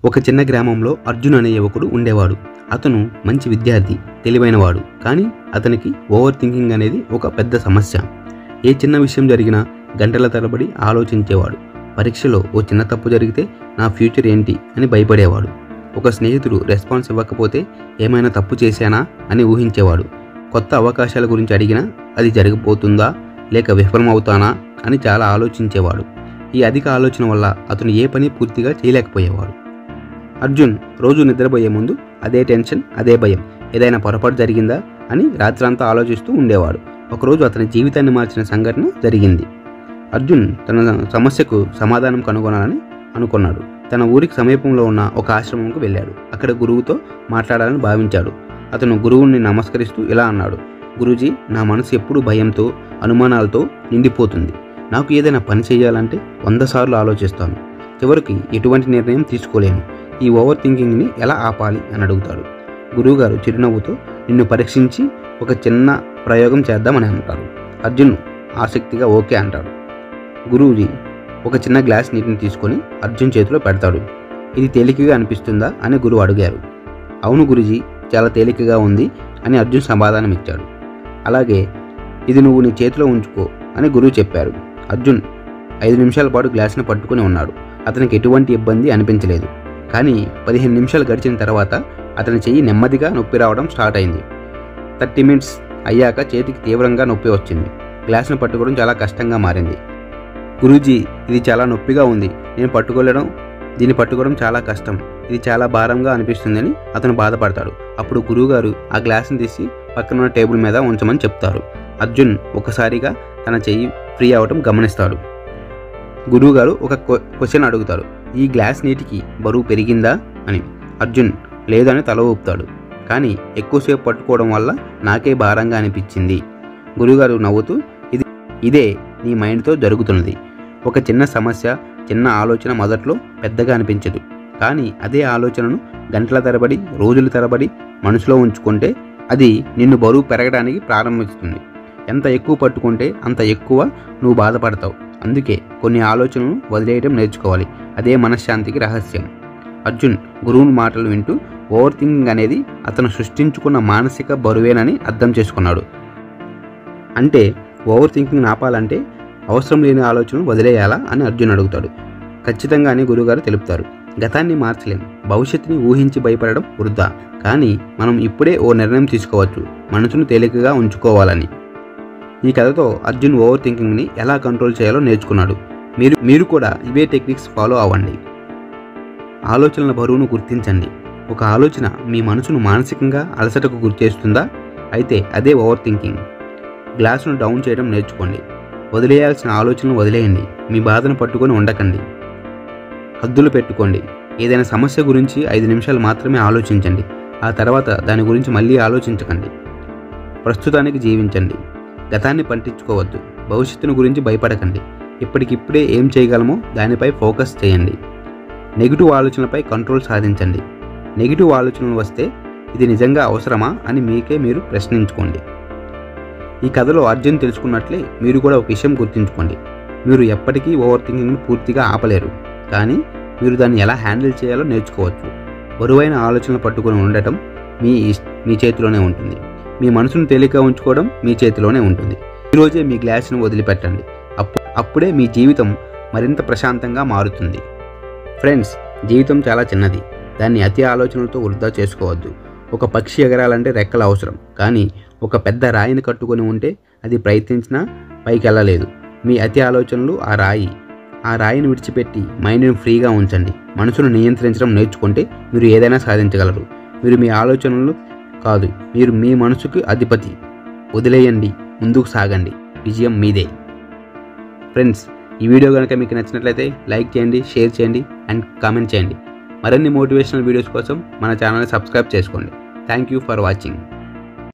ఒక చిన్న గ్రామంలో అర్జున్ అనే యువకుడు ఉండేవాడు. అతను మంచి విద్యార్థి, తెలివైనవాడు. కానీ అతనికి ఓవర్ థింకింగ్ అనేది ఒక పెద్ద సమస్య. ఏ చిన్న విషయం జరిగినా గంటల తరబడి ఆలోచించేవాడు. పరీక్షలో ఓ చిన్న తప్పు జరిగితే నా ఫ్యూచర్ ఏంటి అని భయపడేవాడు. ఒక స్నేహితుడు రెస్పాన్స్ ఇవ్వకపోతే ఏమైనా తప్పు చేశానా అని ఊహించేవాడు. కొత్త అవకాశాల గురించి అడిగినా అది జరగబోతుందా లేక విఫలమవుతానా అని చాలా ఆలోచించేవాడు. ఈ అధిక ఆలోచన వల్ల అతను ఏ పని పూర్తిగా చేయలేకపోయేవాడు. అర్జున్ రోజు నిద్రపోయే ముందు అదే టెన్షన్, అదే భయం. ఏదైనా పొరపాటు జరిగిందా అని రాత్రంతా ఆలోచిస్తూ ఉండేవాడు. ఒకరోజు అతని జీవితాన్ని మార్చిన సంఘటన జరిగింది. అర్జున్ తన సమస్యకు సమాధానం కనుగొనాలని అనుకున్నాడు. తన ఊరికి సమీపంలో ఉన్న ఒక ఆశ్రమంకు వెళ్ళాడు. అక్కడ గురువుతో మాట్లాడాలని భావించాడు. అతను గురువుని నమస్కరిస్తూ ఇలా అన్నాడు: గురూజీ, నా మనసు ఎప్పుడూ భయంతో, అనుమానాలతో నిండిపోతుంది. నాకు ఏదైనా పని చేయాలంటే 100 సార్లు ఆలోచిస్తాను. చివరికి ఎటువంటి నిర్ణయం తీసుకోలేను. ఈ ఓవర్ థింకింగ్ని ఎలా ఆపాలి అని అడుగుతాడు. గురువుగారు చిరునవ్వుతో నిన్ను పరీక్షించి ఒక చిన్న ప్రయోగం చేద్దామని అంటారు. అర్జున్ ఆసక్తిగా ఓకే అంటాడు. గురూజీ ఒక చిన్న గ్లాస్ నీటిని తీసుకొని అర్జున్ చేతిలో పెడతాడు. ఇది తేలికగా అనిపిస్తుందా అని గురువు అడిగారు. అవును గురూజీ, చాలా తేలికగా ఉంది అని అర్జున్ సమాధానం ఇచ్చాడు. అలాగే ఇది నువ్వు నీ చేతిలో ఉంచుకో అని గురువు చెప్పారు. అర్జున్ 5 నిమిషాల పాటు గ్లాసును పట్టుకుని ఉన్నాడు. అతనికి ఎటువంటి ఇబ్బంది అనిపించలేదు. కానీ 15 నిమిషాలు గడిచిన తర్వాత అతని చెయ్యి నెమ్మదిగా నొప్పి రావడం స్టార్ట్ అయింది. 30 మినిట్స్ అయ్యాక చేతికి తీవ్రంగా నొప్పి వచ్చింది. గ్లాసును పట్టుకోవడం చాలా కష్టంగా మారింది. గురూజీ, ఇది చాలా నొప్పిగా ఉంది. దీన్ని పట్టుకోవడం చాలా కష్టం. ఇది చాలా భారంగా అనిపిస్తుందని అతను బాధపడతాడు. అప్పుడు గురువుగారు ఆ గ్లాసును తీసి పక్కన ఉన్న టేబుల్ మీద ఉంచమని చెప్తారు. అర్జున్ ఒకసారిగా తన చెయ్యి ఫ్రీ అవ్వడం గమనిస్తాడు. గురువుగారు ఒక క్వశ్చన్ అడుగుతారు: ఈ గ్లాస్ నీటికి బరువు పెరిగిందా అని. అర్జున్ లేదని తల ఊపుతాడు. కానీ ఎక్కువసేపు పట్టుకోవడం వల్ల నాకే భారంగా అనిపించింది. గురువుగారు నవ్వుతూ ఇదే నీ మైండ్తో జరుగుతున్నది. ఒక చిన్న సమస్య, చిన్న ఆలోచన మొదట్లో పెద్దగా అనిపించదు. కానీ అదే ఆలోచనను గంటల తరబడి, రోజుల తరబడి మనసులో ఉంచుకుంటే అది నిన్ను బరువు పెరగడానికి ప్రారంభిస్తుంది. ఎంత ఎక్కువ పట్టుకుంటే అంత ఎక్కువ నువ్వు బాధపడతావు. అందుకే కొన్ని ఆలోచనలను వదిలేయడం నేర్చుకోవాలి. అదే మనశ్శాంతికి రహస్యం. అర్జున్ గురువుని మాటలు వింటూ ఓవర్ థింకింగ్ అనేది అతను సృష్టించుకున్న మానసిక బరువేనని అర్థం చేసుకున్నాడు. అంటే ఓవర్ థింకింగ్ ఆపాలంటే అవసరం లేని ఆలోచనలు వదిలేయాలా అని అర్జున్ అడుగుతాడు. ఖచ్చితంగా అని గురువుగారు తెలుపుతారు. గతాన్ని మార్చలేం, భవిష్యత్తుని ఊహించి భయపడడం వృధా. కానీ మనం ఇప్పుడే ఓ నిర్ణయం తీసుకోవచ్చు, మనసును తేలికగా ఉంచుకోవాలని. ఈ కథతో అర్జున్ ఓవర్ థింకింగ్ని ఎలా కంట్రోల్ చేయాలో నేర్చుకున్నాడు. మీరు కూడా ఇవే టెక్నిక్స్ ఫాలో అవ్వండి. ఆలోచనల బరువును గుర్తించండి. ఒక ఆలోచన మీ మనసును మానసికంగా అలసటకు గురిచేస్తుందా? అయితే అదే ఓవర్ థింకింగ్. గ్లాసును డౌన్ చేయడం నేర్చుకోండి. వదిలేయాల్సిన ఆలోచనలు వదిలేయండి. మీ బాధను పట్టుకొని ఉండకండి. హద్దులు పెట్టుకోండి. ఏదైనా సమస్య గురించి 5 నిమిషాలు మాత్రమే ఆలోచించండి. ఆ తర్వాత దాని గురించి మళ్ళీ ఆలోచించకండి. ప్రస్తుతానికి జీవించండి. గతాన్ని పట్టించుకోవద్దు. భవిష్యత్తును గురించి భయపడకండి. ఇప్పటికిప్పుడే ఏం చేయగలమో దానిపై ఫోకస్ చేయండి. నెగిటివ్ ఆలోచనలపై కంట్రోల్ సాధించండి. నెగిటివ్ ఆలోచనలు వస్తే ఇది నిజంగా అవసరమా అని మీరు ప్రశ్నించుకోండి. ఈ కథలో అర్జున్ తెలుసుకున్నట్లే మీరు కూడా ఒక విషయం గుర్తుంచుకోండి. మీరు ఎప్పటికీ ఓవర్ థింకింగ్ను పూర్తిగా ఆపలేరు. కానీ మీరు దాన్ని ఎలా హ్యాండిల్ చేయాలో నేర్చుకోవచ్చు. బరువైన ఆలోచనలు పట్టుకొని ఉండటం మీ చేతిలోనే ఉంటుంది. మీ మనసును తేలికగా ఉంచుకోవడం మీ చేతిలోనే ఉంటుంది. ఈరోజే మీ గ్లాసును వదిలిపెట్టండి. అప్పుడే మీ జీవితం మరింత ప్రశాంతంగా మారుతుంది. ఫ్రెండ్స్, జీవితం చాలా చిన్నది. దాన్ని అతి ఆలోచనలతో వృధా చేసుకోవద్దు. ఒక పక్షి ఎగరాలంటే రెక్కలు అవసరం. కానీ ఒక పెద్ద రాయిని కట్టుకొని ఉంటే అది ప్రయత్నించినా పైకి వెళ్ళలేదు. మీ అతి ఆలోచనలు ఆ రాయిని విడిచిపెట్టి మైండ్ని ఫ్రీగా ఉంచండి. మనసును నియంత్రించడం నేర్చుకుంటే మీరు ఏదైనా సాధించగలరు. మీరు మీ ఆలోచనలు కాదు, మీరు మీ మనసుకి అధిపతి. వదిలేయండి, ముందుకు సాగండి. విజయం మీదే. ఫ్రెండ్స్, ఈ వీడియో కనుక మీకు నచ్చినట్లయితే లైక్ చేయండి, షేర్ చేయండి అండ్ కామెంట్ చేయండి. మరిన్ని మోటివేషనల్ వీడియోస్ కోసం మన ఛానల్ని సబ్స్క్రైబ్ చేసుకోండి. Thank you for watching.